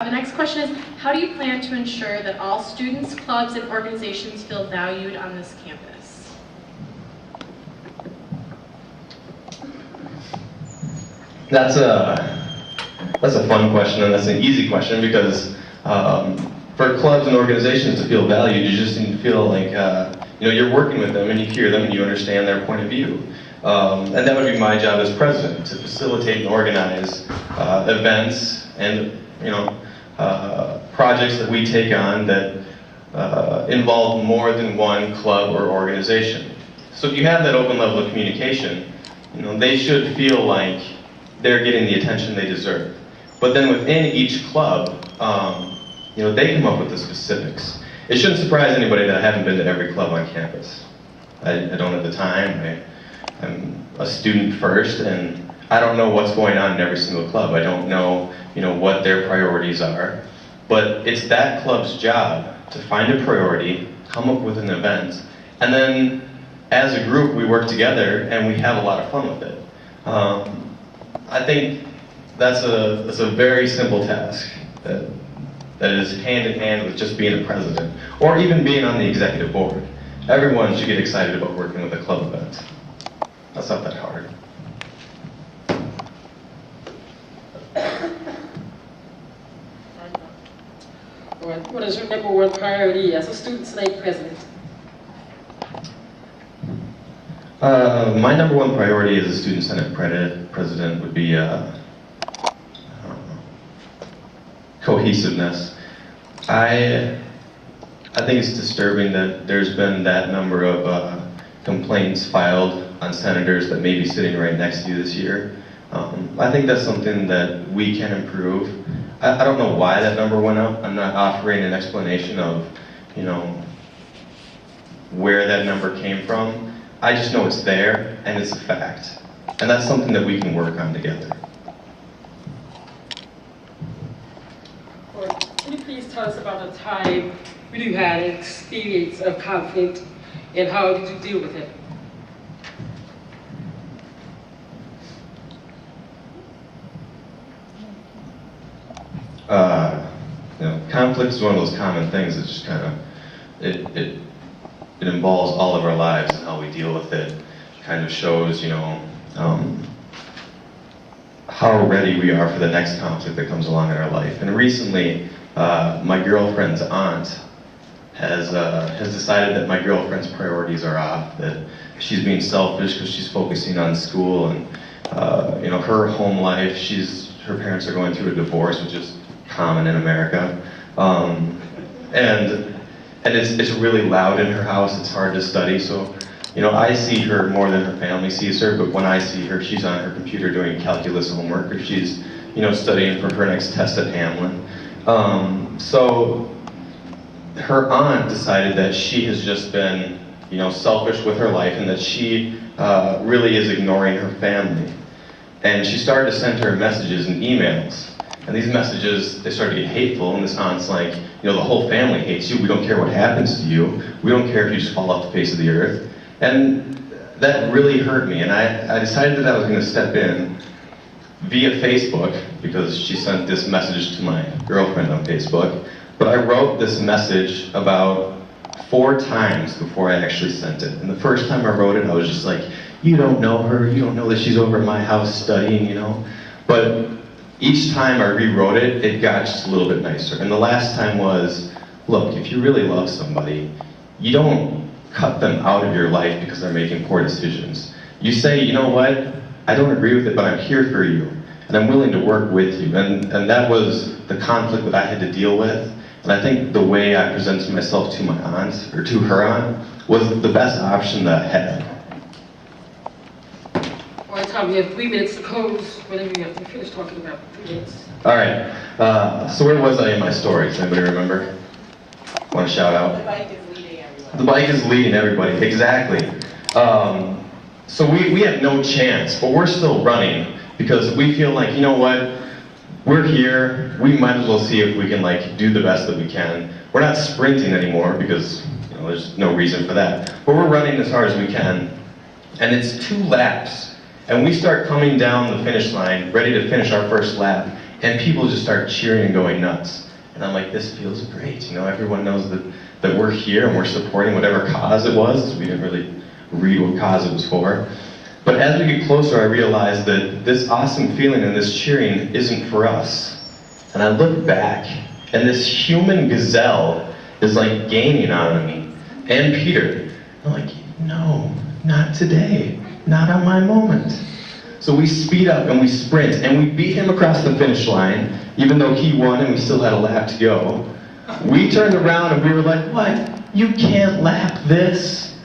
The next question is, how do you plan to ensure that all students, clubs, and organizations feel valued on this campus? That's a fun question, and that's an easy question because for clubs and organizations to feel valued, you just need to feel like you're working with them and you hear them and you understand their point of view. And that would be my job as president, to facilitate and organize events and projects that we take on that involve more than one club or organization. So if you have that open level of communication, they should feel like they're getting the attention they deserve. But then within each club, they come up with the specifics. It shouldn't surprise anybody that I haven't been to every club on campus. I don't have the time. I'm a student first, and I don't know what's going on in every single club. I don't know, what their priorities are. But it's that club's job to find a priority, come up with an event, and then as a group we work together and we have a lot of fun with it. I think that's a very simple task that is hand in hand with just being a president, or even being on the executive board. Everyone should get excited about working with a club event. That's not that hard. What is your number one priority as a student senate president? My number one priority as a student senate president would be cohesiveness. I think it's disturbing that there's been that number of complaints filed on senators that may be sitting right next to you this year. I think that's something that we can improve. I don't know why that number went up. I'm not offering an explanation of, where that number came from. I just know it's there, and it's a fact. And that's something that we can work on together. Can you please tell us about a time when you had an experience of conflict, and how did you deal with it? Conflict is one of those common things that just kind of, it involves all of our lives and how we deal with it. Kind of shows, how ready we are for the next conflict that comes along in our life. And recently, my girlfriend's aunt has decided that my girlfriend's priorities are off, that she's being selfish because she's focusing on school and her home life. Her parents are going through a divorce, which is common in America, and it's really loud in her house. It's hard to study, so I see her more than her family sees her. But when I see her, she's on her computer doing calculus homework, or she's studying for her next test at Hamlin. So her aunt decided that she has just been selfish with her life, and that she really is ignoring her family. And she started to send her messages and emails. And these messages, they started to get hateful, and this aunt's like, the whole family hates you, we don't care what happens to you, we don't care if you just fall off the face of the earth. And that really hurt me, and I decided that I was going to step in via Facebook, because she sent this message to my girlfriend on Facebook. But I wrote this message about 4 times before I actually sent it. And the first time I wrote it, I was just like, you don't know her, you don't know that she's over at my house studying, But each time I rewrote it, it got just a little bit nicer. And the last time was, look, if you really love somebody, you don't cut them out of your life because they're making poor decisions. You say, you know what, I don't agree with it, but I'm here for you, and I'm willing to work with you. And that was the conflict that I had to deal with. And I think the way I presented myself to my aunt, or to her aunt, was the best option that I had. All right, Tom, you have 3 minutes to close whenever you have to finish talking about 3 minutes. All right, so where was I in my story? Does anybody remember? Want to shout out? The bike is leading everybody. The bike is leading everybody, exactly. So we have no chance, but we're still running because we feel like, you know what, we're here, we might as well see if we can do the best that we can. We're not sprinting anymore because there's no reason for that, but we're running as hard as we can, and it's 2 laps. And we start coming down the finish line, ready to finish our first lap, and people just start cheering and going nuts. And I'm like, this feels great. You know, everyone knows that we're here and we're supporting whatever cause it was. We didn't really read what cause it was for. But as we get closer, I realized that this awesome feeling and this cheering isn't for us. And I look back, and this human gazelle is like gaining on me, and Peter. I'm like, no, not today, not on my moment. So we speed up and we sprint, and we beat him across the finish line, even though he won and we still had a lap to go. We turned around and we were like, what? You can't lap this?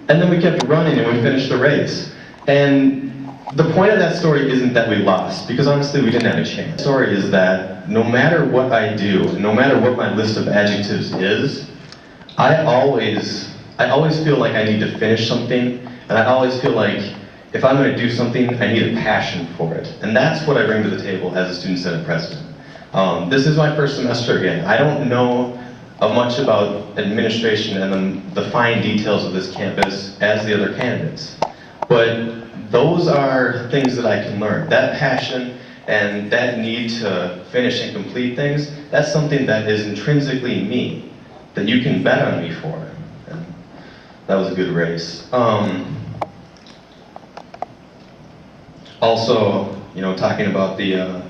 And then we kept running and we finished the race. And the point of that story isn't that we lost, because honestly we didn't have a chance. The story is that no matter what I do, no matter what my list of adjectives is, I always feel like I need to finish something, and I always feel like if I'm going to do something, I need a passion for it. And that's what I bring to the table as a Student Senate President. This is my first semester again. I don't know much about administration and the fine details of this campus as the other candidates. But those are things that I can learn. That passion and that need to finish and complete things, that's something that is intrinsically me, that you can bet on me for. And that was a good race. Also, you know, talking about the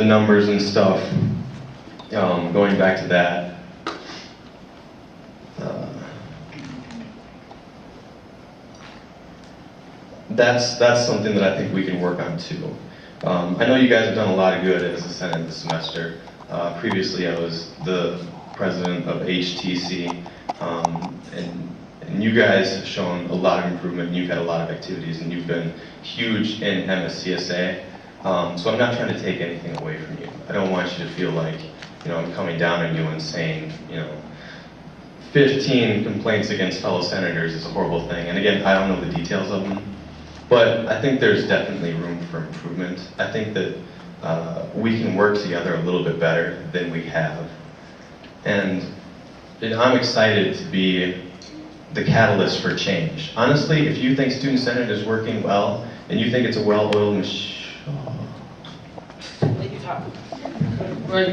numbers and stuff, going back to that, that's something that I think we can work on too. I know you guys have done a lot of good as a Senate this semester. Previously, I was the president of HTC, and you guys have shown a lot of improvement, and you've had a lot of activities, and you've been huge in MSCSA. So I'm not trying to take anything away from you. I don't want you to feel like, you know, I'm coming down on you and saying, you know, 15 complaints against fellow senators is a horrible thing. And again, I don't know the details of them, but I think there's definitely room for improvement. I think that we can work together a little bit better than we have. And I'm excited to be the catalyst for change. Honestly, if you think Student Senate is working well, and you think it's a well-oiled machine, Right.